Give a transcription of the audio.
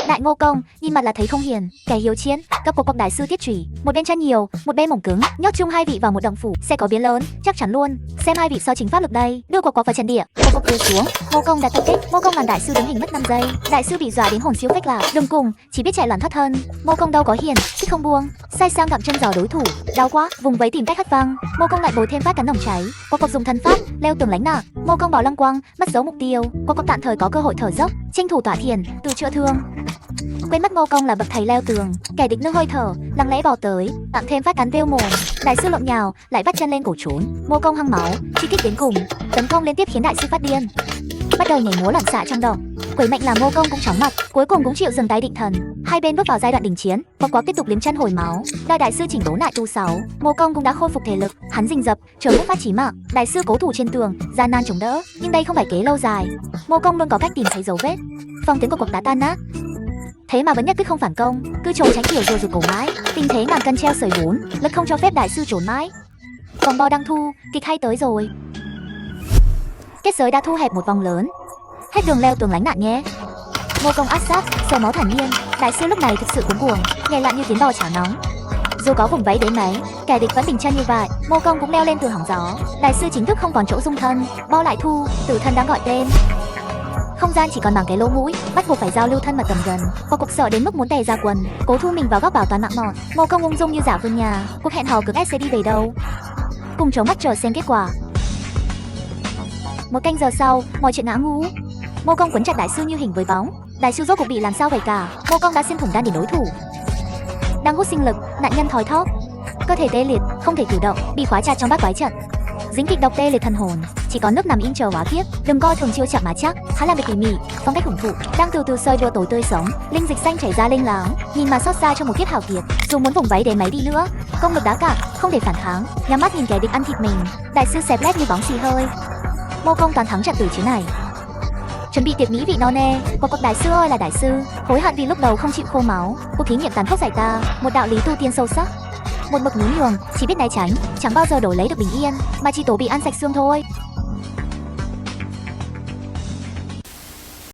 Đại Ngô Công nhìn mặt là thấy không hiền, kẻ hiếu chiến, cấp của bậc đại sư tiết chủy, một bên chân nhiều, một bên mỏng cứng, nhốt chung hai vị vào một động phủ sẽ có biến lớn, chắc chắn luôn. Xem hai vị so chính pháp lực đây, đưa của vào chân địa, của đưa xuống. Ngô Công đã tập kích, Ngô Công làm đại sư đứng hình mất 5 giây, đại sư bị dọa đến hồn siêu phách lạc, đường cùng chỉ biết chạy loạn thoát thân. Ngô Công đâu có hiền, thích không buông, sai sang gặm chân giò đối thủ, đau quá, vùng vẫy tìm cách hất văng. Ngô Công lại bồi thêm phát cắn nòng cháy, của dùng thân pháp leo tường lánh nạn. Ngô Công bảo lăng quang mất dấu mục tiêu, của tạm thời có cơ hội thở dốc, tranh thủ tỏa thiền, tự chữa thương. Quên mất Ngô Công là bậc thầy leo tường, kẻ địch nương hơi thở, lặng lẽ bò tới, tặng thêm phát cắn vêu mồm. Đại sư lộn nhào, lại vắt chân lên cổ trốn. Ngô Công hăng máu, chi kích đến cùng, tấn công liên tiếp khiến đại sư phát điên, bắt đầu nhảy múa loạn xạ trong động. Quẩy mạnh làm Ngô Công cũng chóng mặt, cuối cùng cũng chịu dừng tay định thần. Hai bên bước vào giai đoạn đình chiến, Quắc tiếp tục liếm chân hồi máu. Đợi đại sư chỉnh đốn lại tu 6, Ngô Công cũng đã khôi phục thể lực, hắn rình rập, chờ lúc phát chí mạng. Đại sư cố thủ trên tường, gian nan chống đỡ, nhưng đây không phải kế lâu dài. Ngô Công luôn có cách tìm thấy dấu vết. Phong tuyến của Quắc đã tan nát, thế mà vẫn nhất quyết không phản công, cứ trốn tránh kiểu rùa rụt cổ mãi. Tình thế ngàn cân treo sợi bốn, lực không cho phép đại sư trốn mãi. Vòng bo đang thu, kịch hay tới rồi. Kết giới đã thu hẹp một vòng lớn, hết đường leo tường lánh nạn nhé. Ngô Công áp sát, sờ máu thản nhiên. Đại sư lúc này thực sự cuống cuồng, nhảy lặn như kiến bò chảo nóng. Dù có vùng vẫy đến mấy, kẻ địch vẫn bình chân như vậy. Ngô Công cũng leo lên tường hỏng gió. Đại sư chính thức không còn chỗ dung thân, bo lại thu, tử thân đang gọi tên. Không gian chỉ còn bằng cái lỗ mũi, bắt buộc phải giao lưu thân mật tầm gần. Cuộc sợ đến mức muốn tè ra quần, cố thu mình vào góc bảo toàn mạng mọt. Ngô Công ung dung như giả vươn nhà. Cuộc hẹn hò cực S sẽ đi về đâu? Cùng chấu mắt chờ xem kết quả. Một canh giờ sau, mọi chuyện ngã ngũ. Ngô Công quấn chặt đại sư như hình với bóng. Đại sư rốt cuộc bị làm sao vậy cả? Ngô Công đã xuyên thủng đan điền đối thủ, đang hút sinh lực, nạn nhân thoi thóp, cơ thể tê liệt, không thể cử động, bị khóa chặt trong bát quái trận. Dính kịch độc tê liệt thần hồn, chỉ có nước nằm im chờ hóa kiếp. Đừng coi thường chiêu chậm mà chắc, hắn làm việc tỉ mỉ, phong cách hưởng thụ, đang từ từ sơi đua tối tươi sống, linh dịch xanh chảy ra lênh láng, nhìn mà xót xa cho một kiếp hào kiệt. Dù muốn vùng váy đến mấy đi nữa, công lực đá cạn, không thể phản kháng, nhắm mắt nhìn kẻ địch ăn thịt mình. Đại sư xẹp lép như bóng xì hơi. Ngô Công toàn thắng trận từ chiến này, chuẩn bị tiệc mỹ vị no nê. Cuộc đại sư ơi là đại sư, hối hận vì lúc đầu không chịu khô máu. Cuộc thí nghiệm tàn khốc giải ta một đạo lý tu tiên sâu sắc. Một mực nhún nhường, chỉ biết né tránh, chẳng bao giờ đổi lấy được bình yên, mà chỉ tổ bị ăn sạch xương thôi.